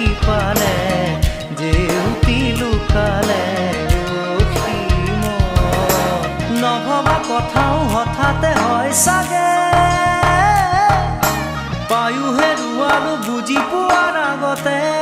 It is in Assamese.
দেখি পালে জেউতি লুকালে নভবা কথাও হঠাতে হয় চাগে পায়ো হেৰুৱালো বুজি পোৱাৰ আগতে